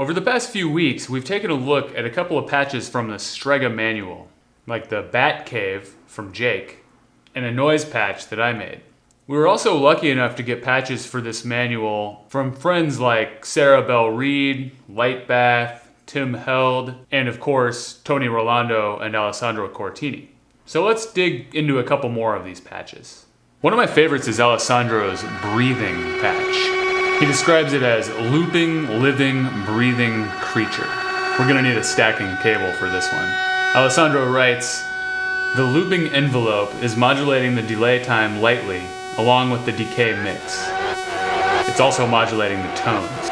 Over the past few weeks, we've taken a look at a couple of patches from the Strega Manual, like the Bat Cave from Jake, and a noise patch that I made. We were also lucky enough to get patches for this manual from friends like Belle Reid, Lightbath, Tim Held, and of course, Tony Rolando and Alessandro Cortini. So let's dig into a couple more of these patches. One of my favorites is Alessandro's breathing patch. He describes it as looping, living, breathing creature. We're gonna need a stacking cable for this one. Alessandro writes, "The looping envelope is modulating the delay time lightly along with the decay mix. It's also modulating the tones.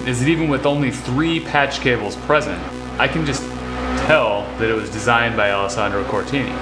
Is that even with only 3 patch cables present, I can just tell that it was designed by Alessandro Cortini.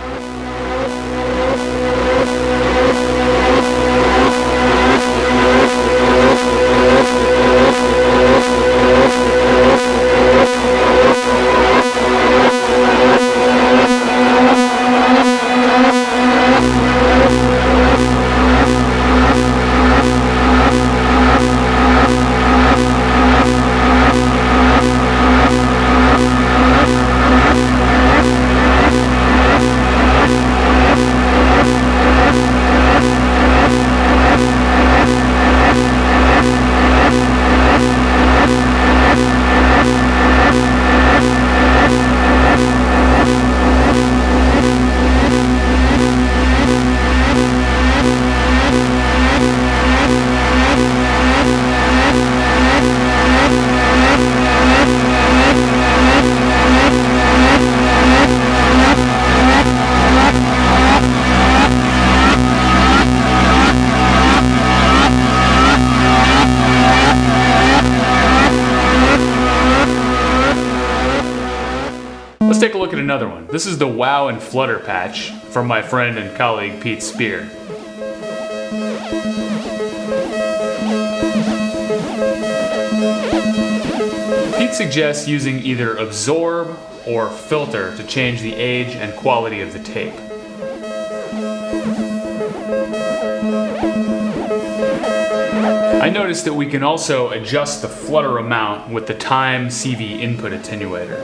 Let's take a look at another one. This is the Wow and Flutter patch from my friend and colleague Pete Speer. Pete suggests using either absorb or filter to change the age and quality of the tape. I noticed that we can also adjust the flutter amount with the time CV input attenuator.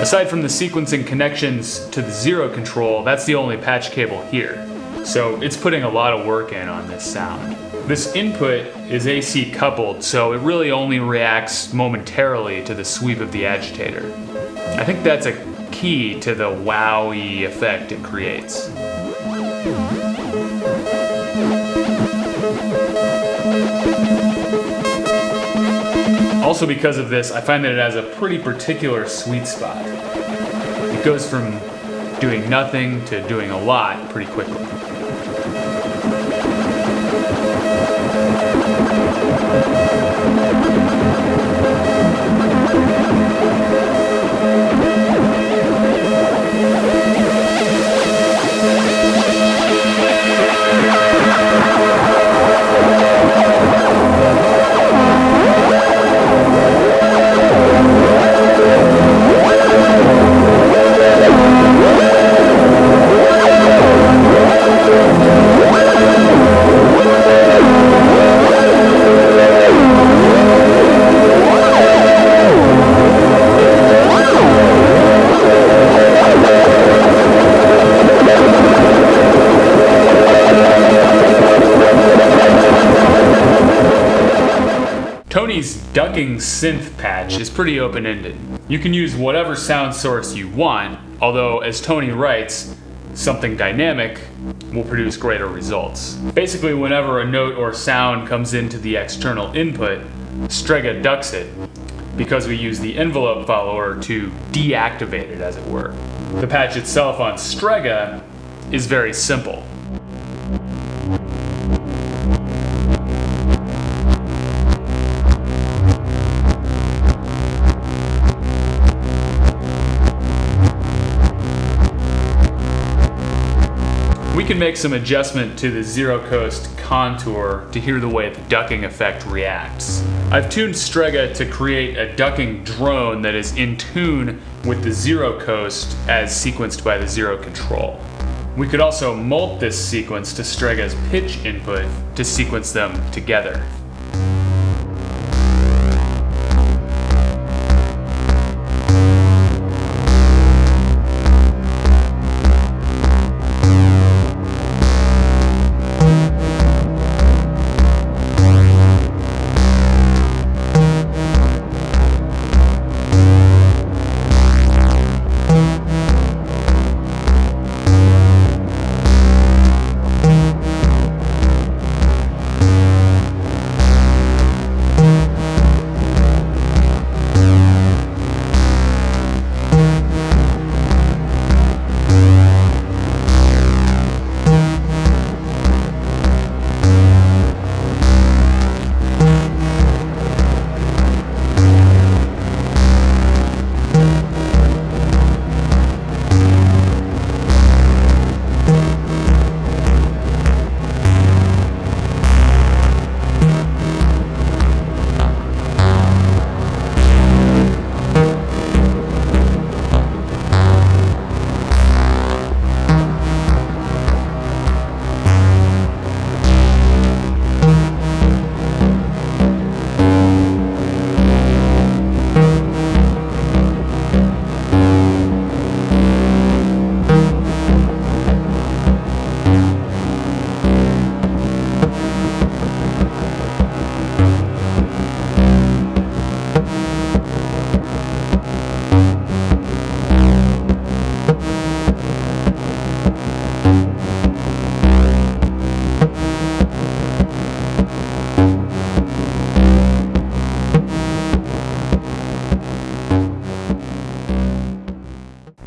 Aside from the sequencing connections to the 0 control, that's the only patch cable here. So it's putting a lot of work in on this sound. This input is AC coupled, so it really only reacts momentarily to the sweep of the agitator. I think that's a key to the wow-y effect it creates. Also because of this, I find that it has a pretty particular sweet spot. It goes from doing nothing to doing a lot pretty quickly. Tony's ducking synth patch is pretty open-ended. You can use whatever sound source you want, although as Tony writes, something dynamic will produce greater results. Basically, whenever a note or sound comes into the external input, Strega ducks it, because we use the envelope follower to deactivate it, as it were. The patch itself on Strega is very simple. We can make some adjustment to the zero coast contour to hear the way the ducking effect reacts. I've tuned Strega to create a ducking drone that is in tune with the zero coast as sequenced by the zero control. We could also molt this sequence to Strega's pitch input to sequence them together.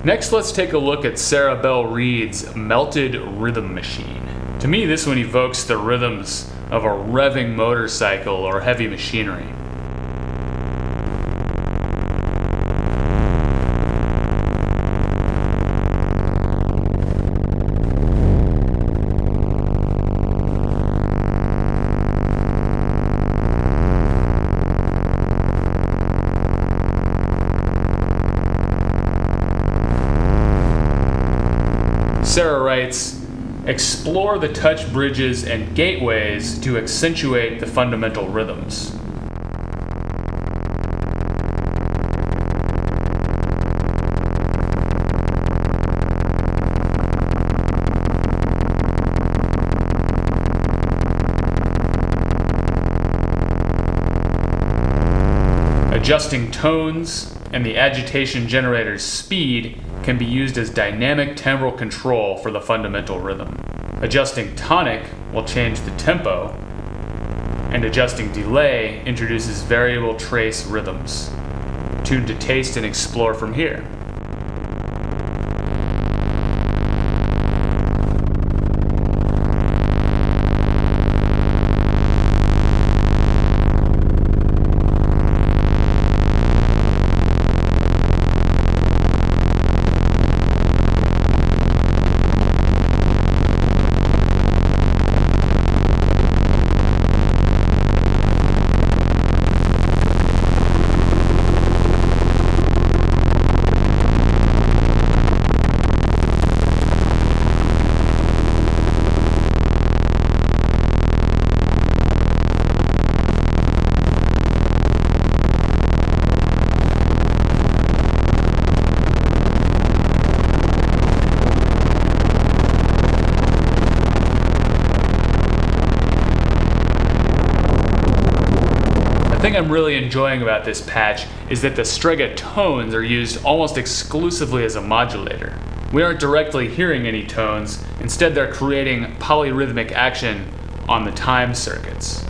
Next, let's take a look at Belle Reid's Melted Rhythm Machine. To me, this one evokes the rhythms of a revving motorcycle or heavy machinery. Sarah writes, explore the touch bridges and gateways to accentuate the fundamental rhythms. Adjusting tones and the agitation generator's speed can be used as dynamic timbral control for the fundamental rhythm. Adjusting tonic will change the tempo, and adjusting delay introduces variable trace rhythms. Tune to taste and explore from here. thing I'm really enjoying about this patch is that the Strega tones are used almost exclusively as a modulator. We aren't directly hearing any tones, instead they're creating polyrhythmic action on the time circuits.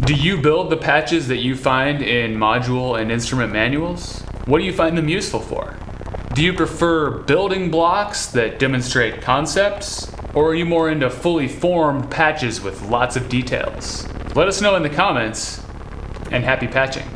Do you build the patches that you find in module and instrument manuals? What do you find them useful for? Do you prefer building blocks that demonstrate concepts? Or are you more into fully formed patches with lots of details? Let us know in the comments, and happy patching.